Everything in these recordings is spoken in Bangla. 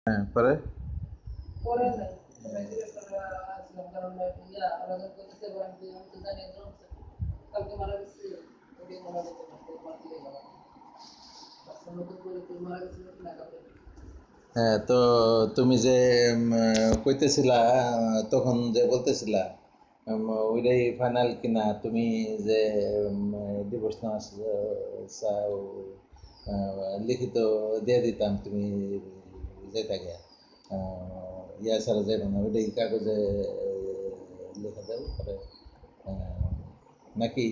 হ্যাঁ, পরে পরে নাই আসলাম কারণ আলাদা করতেছে আমি তো জানি কালকে মারা গেছে ওটাই মারা যেতে পারতো তোমার দিকে গেল নতুন করে তুই মারা গেছিল না কালকে হ্যাঁ, তো তুমি যে কইতেছিলা তখন যে বলতেছিলা ওইটাই ফাইনাল কিনা তুমি যে ডিভোর্স নেওয়া চাও, লিখিত দিয়ে দিতাম তুমি যেটা গিয়া ইয়া ছাড়া যাইব না, ওইটাই কাগজে লিখে দেব পরে নাকি?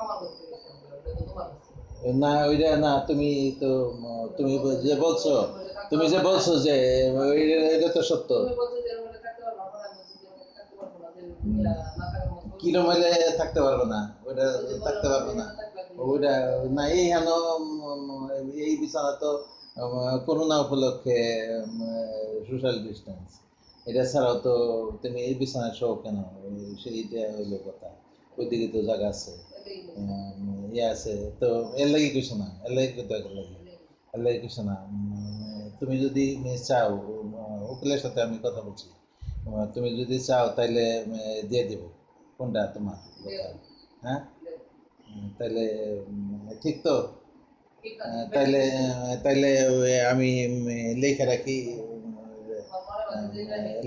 আমার করতে গেছিলাম ওটা তো তোমার কাছে না ওইটা না, তুমি তো তুমি যে বলছো, তুমি যে বলছো যে এটা তো সত্য। তুমি বলছো যে এরকম থাকতে পারবো না আমি বলছি যে এরকম থাকতে পারবো না যে না থাকার মতো কিরম হইলে থাকতে পারবো না? ওইটা থাকতে পারবো না, ওইটা না। এই হেন এই বিছানা তো করোনা উপলক্ষে সোশ্যাল ডিস্টেন্স, এটা ছাড়াও তো তুমি এই বিছানায় শো কেন? সেইটা হইলো কথা। ওইদিকে তো জায়গা আছে, ইয়ে আছে, তো এর লাগি কিছু না, এর লাগি কিন্তু এর লাগি, এর লাগি কিছু না। তুমি যদি চাও, উকিলের সাথে আমি কথা বলছি, তুমি যদি চাও তাইলে দিয়ে দিব। কোনটা তোমার কথা? হ্যাঁ, তাইলে ঠিক তো? তাইলে তাইলে আমি লেখা রাখি,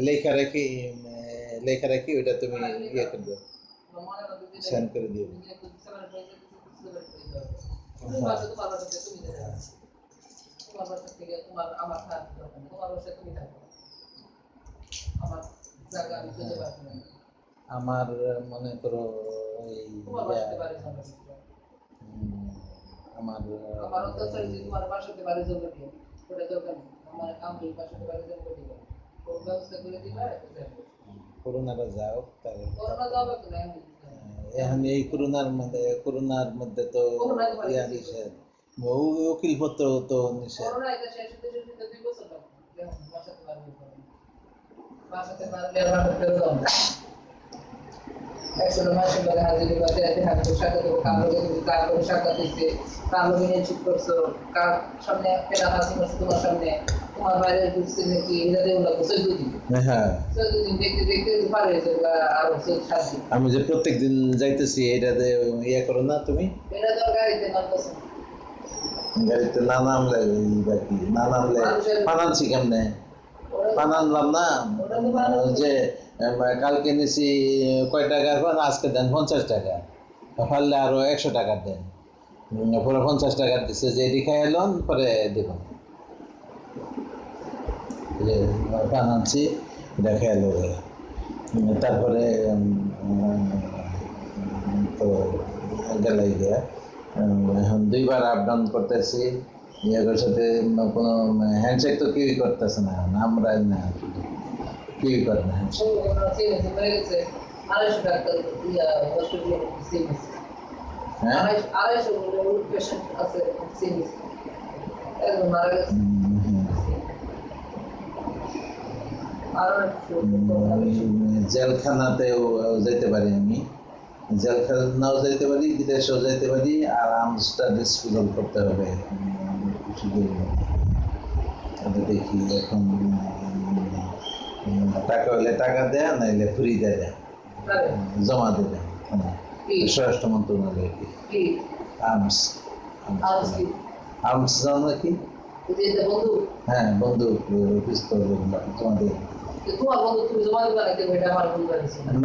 লেখা রাখি, লেখা রাখি, ওইটা তুমি ইয়ে করে দিও, সেন্ড করে দিও। তোমার বাসা থেকে তোমার আমার থাকতে দরকার নেই তোমার বাসায় তুমি থাকো আমার জায়গা আমি যেতে পারবো না আমার মনে করো এই তোমার বাসাতে বাড়ি যাবে আমার আমার অত্যাচার যে তোমার বাসাতে বাড়ি যাবে কি ওটা দরকার নেই আমার আমি বাসাতে বাড়ি যাবে দিবা ওর ব্যবস্থা করে দিবা করোনাটা যাও তাহলে করোনা যাবে তো না এখন এই করোনার মধ্যে তো ইয়া নিষেধ, উকিলপত্র তো নিষেধ। করোনা এটা শেষ হতে শেষ হতে 2 বছর লাগবে বাসাতে বাড়ি যাবে বাসাতে বাড়ি আর বাসাতে যাও একশো মাসের বেলা হাজিরি বাজে হাজির সাথে কারো সাক্ষাৎ দিচ্ছে কারো নিয়ে চুপ করছো কার সামনে একটা হাসি মাসে তোমার সামনে তোমার বাইরে ঢুকছে নাকি এটা দেবো না 14 দিন হ্যাঁ, 14 দিন দেখতে দেখতে পারে আরো 7 দিন আমি যে প্রত্যেক দিন যাইতেছি, এটাতে ইয়ে করো না তুমি? এটা তো গাড়িতে নামতেছে গাড়িতে না নামলে বাকি না নামলে পান আনছি কেমনে? পান আনলাম না যে কালকে নিছি কয় টাকার পান, আজকে দেন 50 টাকা, পারলে আরো 100 টাকার দেন। পরে 50 টাকা দিচ্ছে যে এটি খাই এলন, পরে দেবেন যে পান আনছি, এটা খেয়ে এলো। তারপরে তো গেলাই গিয়া এখন 2বার আপ ডাউন করতেছি, ইয়াদের সাথে কোনো হ্যান্ডশেক তো কেউই করতেছে না, আমরা না কেউই করে না হ্যান্ডশেক। আড়াইশো ডাক্তার হসপিটালে হ্যাঁ, আড়াইশো পেশেন্ট আছে একদম মারা গেছে জেলখানাতেও যেতে পারি আমি, জেলখানাও যেতে পারি, বিদেশেও যেতে পারি, আর আর্মসটা ডিসপোজাল করতে হবে। দেখি এখন টাকা হইলে টাকা দেয়, নাইলে ফ্রি দেয়, জমা দেবে স্বরাষ্ট্র মন্ত্রণালয়। কি আর্মস, আর্মস জানো নাকি? হ্যাঁ, বন্দুক, পিস্তল জমা দেবে।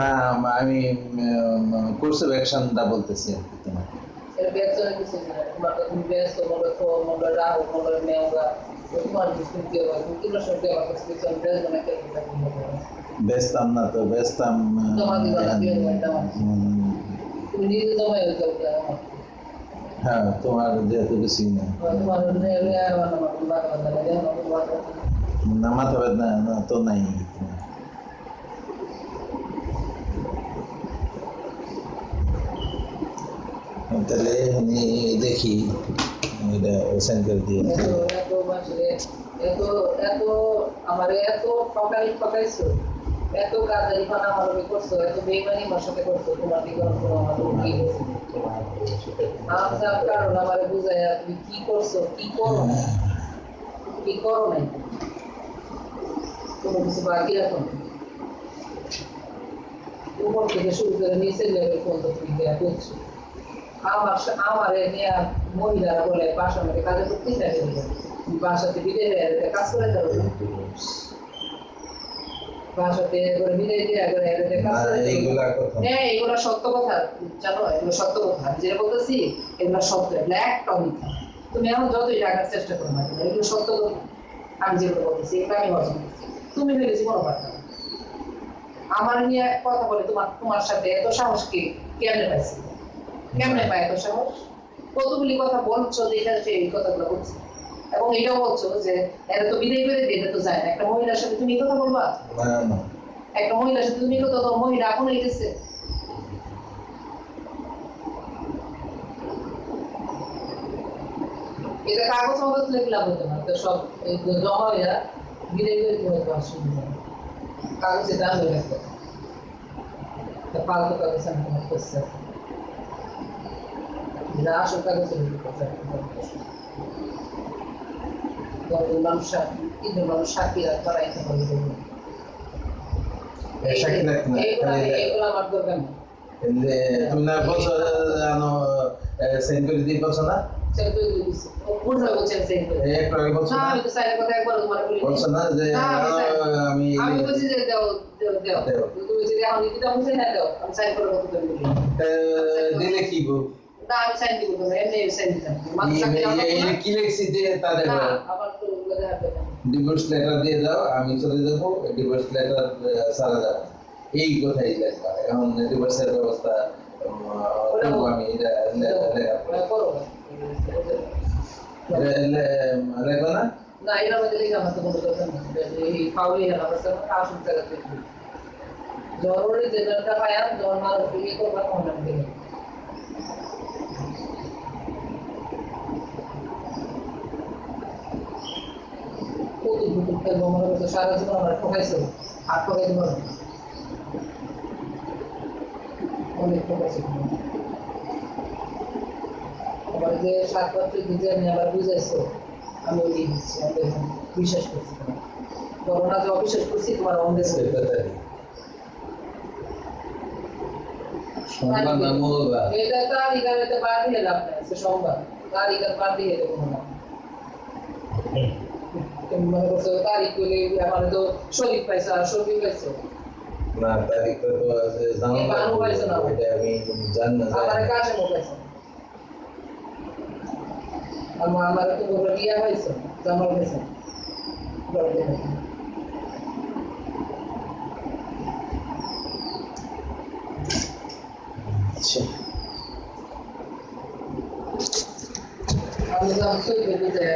না, আমি কোর্স অফ অ্যাকশনটা বলতেছি আর কি তোমাকে। বেচতাম না তো, বেচতাম হ্যাঁ, তোমার যেহেতু বেশি না মাথা বেদনা তো নাই। তাহলে আমি দেখি এটা সেন্ড করে দিয়ে আমার এত ঠকাইছো এত গাজারি পানা আমার করছো এত বেইমানি আমার সাথে করছো তোমার দিকে আমার কারণ আমার বুঝাই তুমি কি করছো কি করো না কি করো নাই কোনো কিছু বাকি রাখো না উপর থেকে শুরু করে নিচের লেভেল পর্যন্ত তুমি দেওয়া করছো আমার নিয়ে মহিলারা বলে বাসা আমাকে কাজে করতেই থাকে বাসাতে বিদায় দেয় কাজ করে দেবো বাসাতে করে বিদায় দেওয়া করে কাজ করে হ্যাঁ এগুলো সত্য কথা জানো এগুলো সত্য কথা যেটা বলতেছি এগুলো সত্য এগুলো একটাও মিথ্যা তুমি এখন যতই টাকার চেষ্টা করো না এগুলো সত্য কথা আমি যেগুলো বলতেছি এগুলো আমি অর্জন করছি তুমি ভেবেছি কোনো পারতা না আমার নিয়ে কথা বলে তোমার সাথে এত সাহস কি কেমনে পাইছি কেমনে পায় এত সাহস কতগুলি কথা বলছো দেখে এই কথাগুলো বলছো এবং এটাও বলছো যে এরা তো বিদায় করে দিয়ে এটা তো যায় না একটা মহিলার সাথে তুমি কথা বলবা একটা মহিলার সাথে তুমি কথা তো মহিলা এখন এসেছে এটা কাগজ মগজ লিখলাম হতো না তো সব জমা হইয়া বিদায় করে তুমি অসুবিধা কাগজে দাম হয়ে গেছে ফালতু কাগজ আমি তোমার করছে না আসল কাগজে মানুষ সাক্ষীরা করাইতে হবে এগুলো আমার দরকার নেই তুমি না বলছো জানো সেন্ড করে দিয়ে বলছো না দিলে কি ডিভোর্স লেটার দিয়ে দাও আমি চলে যাবো ডিভোর্স লেটার সারা যাবো এই কথাই লেখা এখন ডিভোর্সের ব্যবস্থা আমি লেখো না না এর মধ্যে লিখে আমার তো কোনো দরকার নেই এই পাউলি আমার কাছে আসল জায়গা থেকে জরুরি যেটা পায়া নরমাল ফ্রি করবা অনলাইন থেকে মনে করছে সারা জীবন আমার ঠকাইছে আর ঠকাইতে পারবো অনেক ঠকাইছে আবার যে 7 বছর নিজে আমি আবার বুঝাইছো আমি ওই দিচ্ছি বিশ্বাস করছি করোনা যে অবিশ্বাস করছি তোমার অন্ধের এটা তারিখে বাদ দিয়ে লাভ নাই সোমবার তারিখে বাদ দিয়ে দেবো না মনে করছো তারিখ করলে আমার তো শরীর পাইছো আর শরীর পাইছো না তারিখ তো জানো পাইছো না আমি জানি না আমার কাছে পাইছো আমার তো বড় বিয়া হয়েছে জামাল হয়েছে আচ্ছা আমি জানছি যে